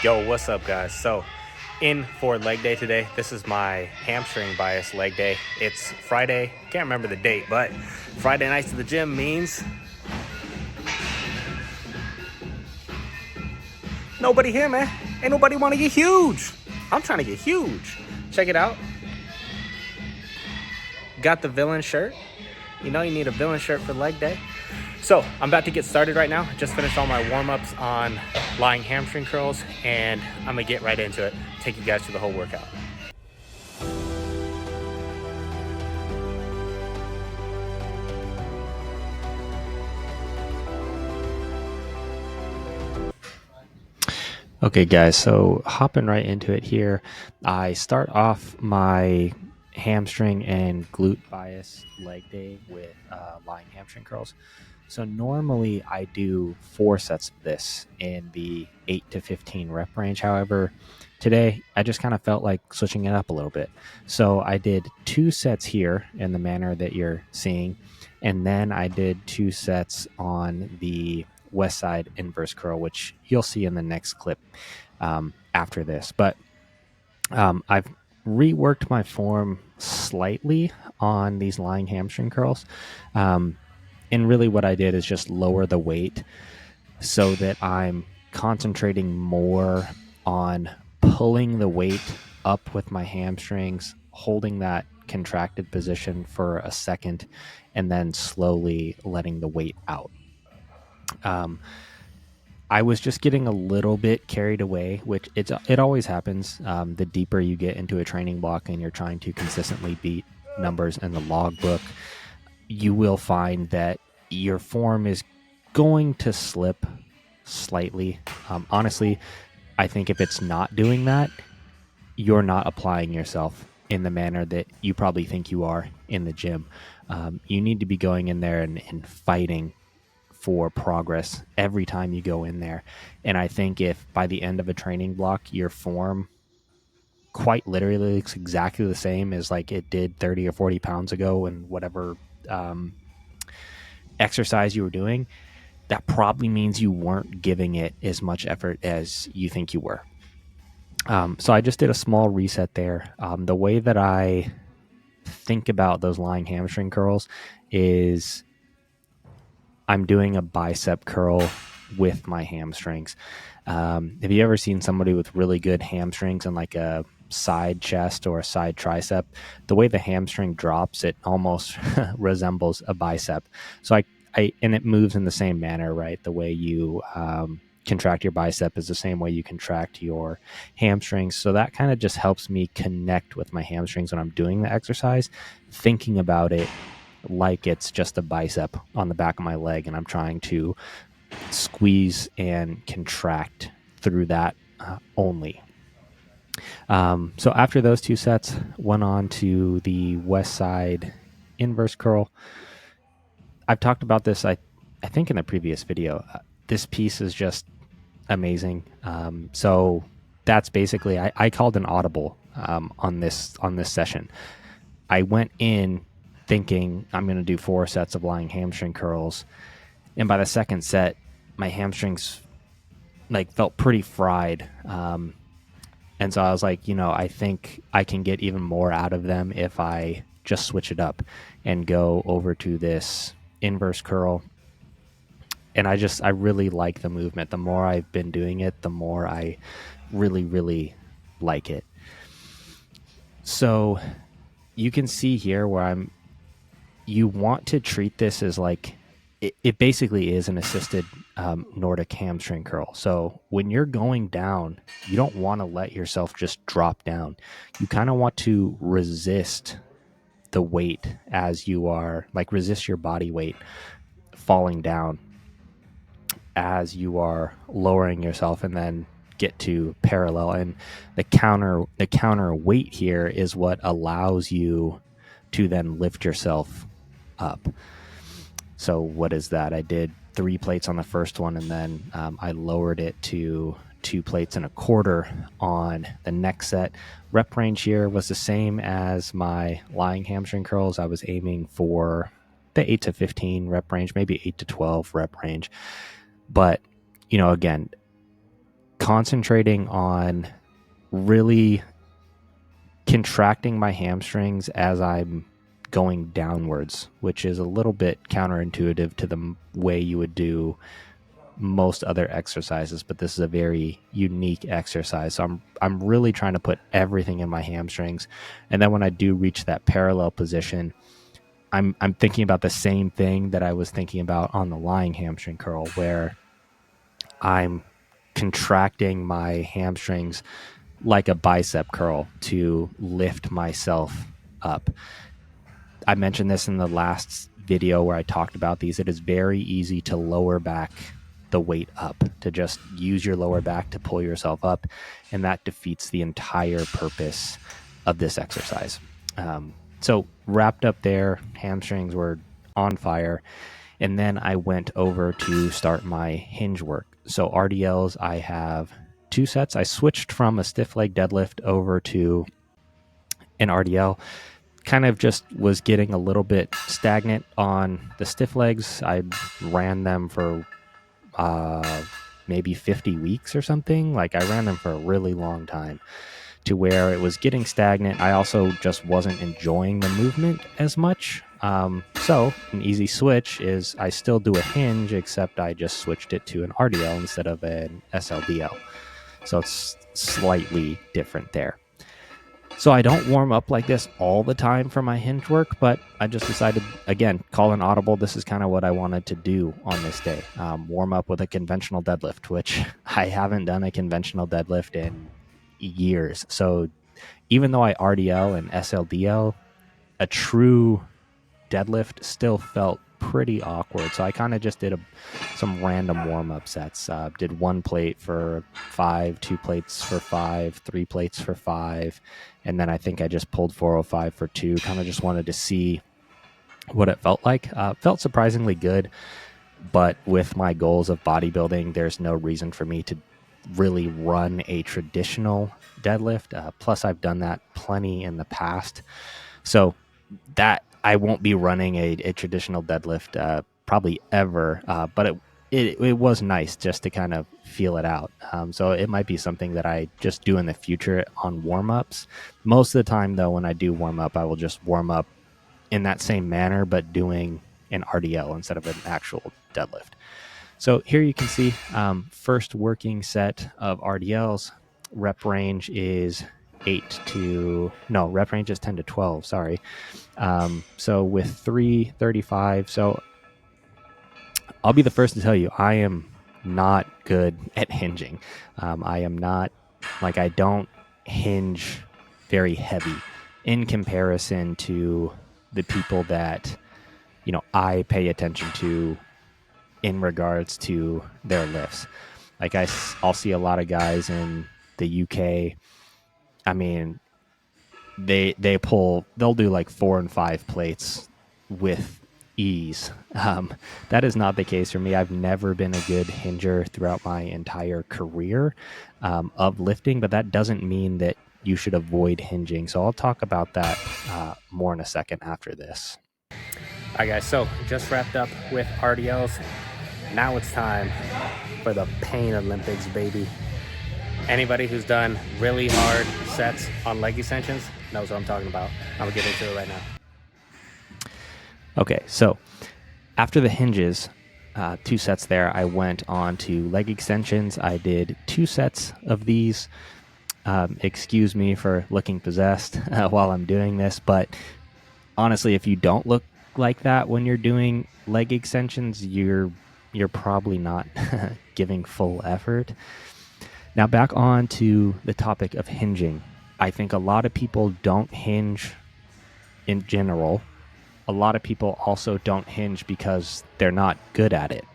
Yo, what's up, guys? So, in for leg day today. This is my hamstring bias leg day. It's Friday. Can't remember the date, but Friday nights to the gym means nobody here, man. Ain't nobody want to get huge. I'm trying to get huge. Check it out. Got the villain shirt. You know you need a villain shirt for leg day. So I'm about to get started right now. Just finished all my warm-ups on lying hamstring curls, and I'm gonna get right into it. Take you guys through the whole workout. Okay, guys, so hopping right into it here, I start off my hamstring and glute bias leg day with lying hamstring curls. So normally I do 4 sets of this in the 8 to 15 rep range. However, today I just kind of felt like switching it up a little bit. So I did 2 sets here in the manner that you're seeing, and then I did 2 sets on the west side inverse curl, which you'll see in the next clip after this. But I've reworked my form slightly on these lying hamstring curls. And really what I did is just lower the weight so that I'm concentrating more on pulling the weight up with my hamstrings, holding that contracted position for a second, and then slowly letting the weight out. I was just getting a little bit carried away, which it always happens. The deeper you get into a training block and you're trying to consistently beat numbers in the logbook, you will find that your form is going to slip slightly. Honestly, I think if it's not doing that, you're not applying yourself in the manner that you probably think you are in the gym. You need to be going in there and fighting for progress every time you go in there. And I think if by the end of a training block, your form quite literally looks exactly the same as like it did 30 or 40 pounds ago and whatever exercise you were doing, that probably means you weren't giving it as much effort as you think you were. So I just did a small reset there. The way that I think about those lying hamstring curls is I'm doing a bicep curl with my hamstrings. Have you ever seen somebody with really good hamstrings and like a side chest or a side tricep? The way the hamstring drops, it almost resembles a bicep. So and it moves in the same manner, right? The way you contract your bicep is the same way you contract your hamstrings. So that kind of just helps me connect with my hamstrings when I'm doing the exercise, thinking about it like it's just a bicep on the back of my leg, and I'm trying to squeeze and contract through that only. So after those 2 sets, went on to the west side inverse curl. I've talked about this, I think, in the previous video. This piece is just amazing. So that's basically, I called an audible on this session. I went in thinking I'm going to do 4 sets of lying hamstring curls, and by the second set, my hamstrings felt pretty fried. And so I was like, I think I can get even more out of them if I just switch it up and go over to this inverse curl. And I really like the movement. The more I've been doing it, the more I really, really like it. So you can see here where you want to treat this as like, it basically is an assisted Nordic hamstring curl. So when you're going down, you don't want to let yourself just drop down. You kind of want to resist the weight as you are, resist your body weight falling down as you are lowering yourself, and then get to parallel. And the counter weight here is what allows you to then lift yourself up. So what is that? I did 3 plates on the first one, and then I lowered it to 2 plates and a quarter on the next set. Rep range here was the same as my lying hamstring curls. I was aiming for the 8 to 15 rep range, maybe 8 to 12 rep range. But, again, concentrating on really contracting my hamstrings as I'm going downwards, which is a little bit counterintuitive to the way you would do most other exercises, but this is a very unique exercise. So I'm really trying to put everything in my hamstrings. And then when I do reach that parallel position, I'm thinking about the same thing that I was thinking about on the lying hamstring curl, where I'm contracting my hamstrings like a bicep curl to lift myself up. I mentioned this in the last video where I talked about these. It is very easy to lower back the weight up, to just use your lower back to pull yourself up, and that defeats the entire purpose of this exercise. So wrapped up there, hamstrings were on fire, and then I went over to start my hinge work. So RDLs, I have 2 sets. I switched from a stiff leg deadlift over to an RDL. Kind of just was getting a little bit stagnant on the stiff legs. I ran them for maybe 50 weeks or something. Like, I ran them for a really long time, to where it was getting stagnant. I also just wasn't enjoying the movement as much. So an easy switch is I still do a hinge, except I just switched it to an RDL instead of an SLDL. So it's slightly different there. So I don't warm up like this all the time for my hinge work, but I just decided, again, call an audible. This is kind of what I wanted to do on this day. Warm up with a conventional deadlift, which I haven't done a conventional deadlift in years. So even though I RDL and SLDL, a true deadlift still felt pretty awkward. So I kind of just did some random warm-up sets. Did 1 plate for 5, 2 plates for 5, 3 plates for 5, and then I think I just pulled 405 for 2. Kind of just wanted to see what it felt like. Felt surprisingly good, but with my goals of bodybuilding, there's no reason for me to really run a traditional deadlift. Plus, I've done that plenty in the past. So that I won't be running a traditional deadlift probably ever, but it was nice just to kind of feel it out. So it might be something that I just do in the future on warm-ups. Most of the time, though, when I do warm up, I will just warm up in that same manner, but doing an RDL instead of an actual deadlift. So here you can see first working set of RDLs. Rep range is 10 to 12, sorry. So with 335, so I'll be the first to tell you, I am not good at hinging. I am not, like, I don't hinge very heavy in comparison to the people that, I pay attention to in regards to their lifts. Like, I'll see a lot of guys in the UK. I mean, they'll do like 4 and 5 plates with ease. That is not the case for me. I've never been a good hinger throughout my entire career of lifting, but that doesn't mean that you should avoid hinging. So I'll talk about that more in a second after this. All right, guys, so just wrapped up with RDLs. Now it's time for the Pain Olympics, baby. Anybody who's done really hard sets on leg extensions knows what I'm talking about. I'm gonna get into it right now. Okay, so after the hinges, 2 sets there, I went on to leg extensions. I did 2 sets of these. Excuse me for looking possessed while I'm doing this, but honestly, if you don't look like that when you're doing leg extensions, you're probably not giving full effort. Now back on to the topic of hinging. I think a lot of people don't hinge in general. A lot of people also don't hinge because they're not good at it,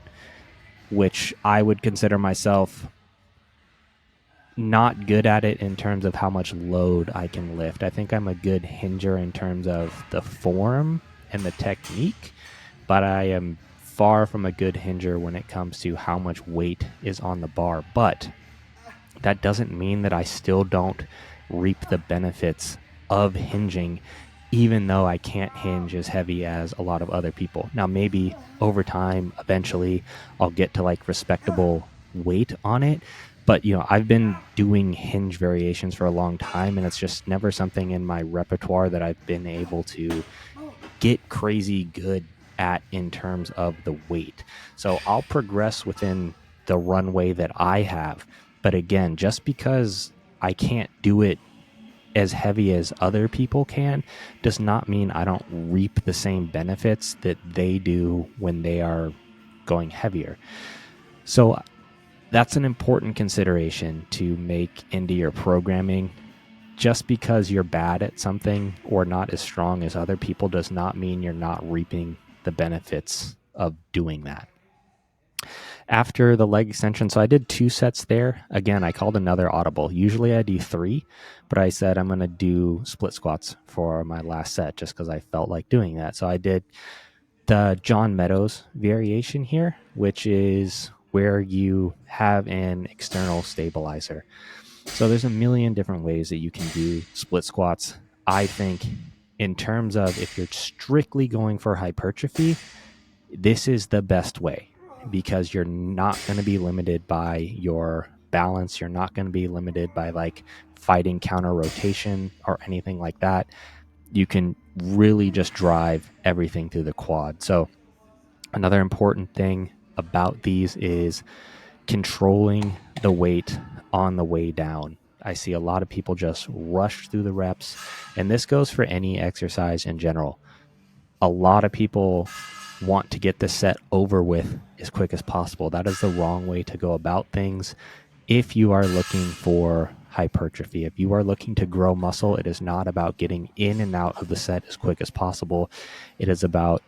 which I would consider myself not good at it in terms of how much load I can lift. I think I'm a good hinger in terms of the form and the technique, but I am far from a good hinger when it comes to how much weight is on the bar. But that doesn't mean that I still don't reap the benefits of hinging, even though I can't hinge as heavy as a lot of other people. Now, maybe over time, eventually, I'll get to like respectable weight on it, But, I've been doing hinge variations for a long time, and it's just never something in my repertoire that I've been able to get crazy good at in terms of the weight. So I'll progress within the runway that I have. But again, just because I can't do it as heavy as other people can does not mean I don't reap the same benefits that they do when they are going heavier. So that's an important consideration to make into your programming. Just because you're bad at something or not as strong as other people does not mean you're not reaping the benefits of doing that. After the leg extension, so I did 2 sets there. Again, I called another audible. Usually I do 3, but I said I'm going to do split squats for my last set just because I felt like doing that. So I did the John Meadows variation here, which is where you have an external stabilizer. So there's a million different ways that you can do split squats. I think in terms of if you're strictly going for hypertrophy, this is the best way because you're not going to be limited by your balance. You're not going to be limited by like fighting counter rotation or anything like that. You can really just drive everything through the quad. So another important thing about these is controlling the weight on the way down. I see a lot of people just rush through the reps, and this goes for any exercise in general. A lot of people want to get the set over with as quick as possible. That is the wrong way to go about things. If you are looking for hypertrophy, if you are looking to grow muscle, it is not about getting in and out of the set as quick as possible. It is about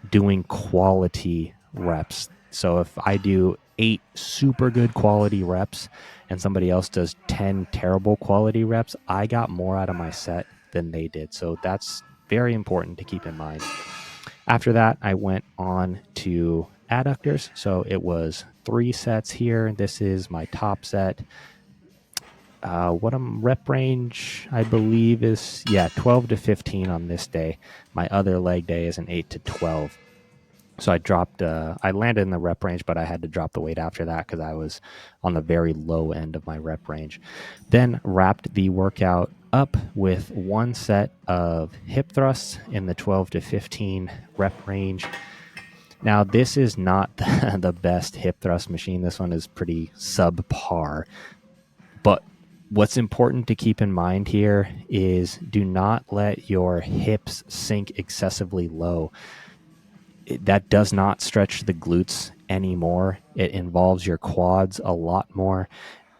doing quality reps. So if I do 8 super good quality reps and somebody else does 10 terrible quality reps, I got more out of my set than they did. So that's very important to keep in mind. After that, I went on to adductors. So it was 3 sets here. This is my top set. What rep range, I believe, is 12 to 15 on this day. My other leg day is an 8 to 12. So I landed in the rep range, but I had to drop the weight after that because I was on the very low end of my rep range. Then wrapped the workout up with 1 set of hip thrusts in the 12 to 15 rep range. Now, this is not the best hip thrust machine. This one is pretty subpar. But what's important to keep in mind here is do not let your hips sink excessively low. That does not stretch the glutes anymore. It involves your quads a lot more.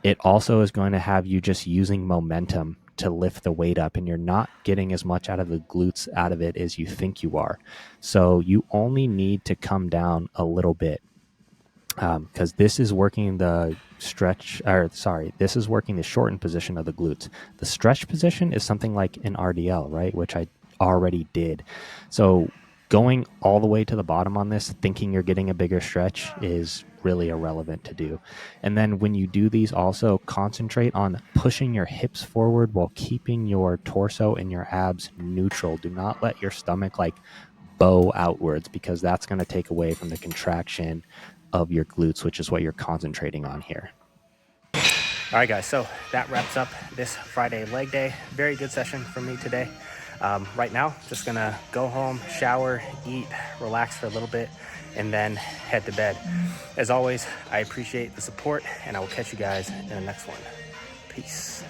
It also is going to have you just using momentum to lift the weight up, and you're not getting as much out of the glutes out of it as you think you are. So you only need to come down a little bit because this is working the this is working the shortened position of the glutes. The stretch position is something like an RDL, right? Which I already did. So going all the way to the bottom on this, thinking you're getting a bigger stretch is really irrelevant to do. And then when you do these, also concentrate on pushing your hips forward while keeping your torso and your abs neutral. Do not let your stomach like bow outwards because that's going to take away from the contraction of your glutes, which is what you're concentrating on here. All right, guys, so that wraps up this Friday leg day. Very good session for me today. Right now, just gonna go home, shower, eat, relax for a little bit, and then head to bed. As always, I appreciate the support, and I will catch you guys in the next one. Peace.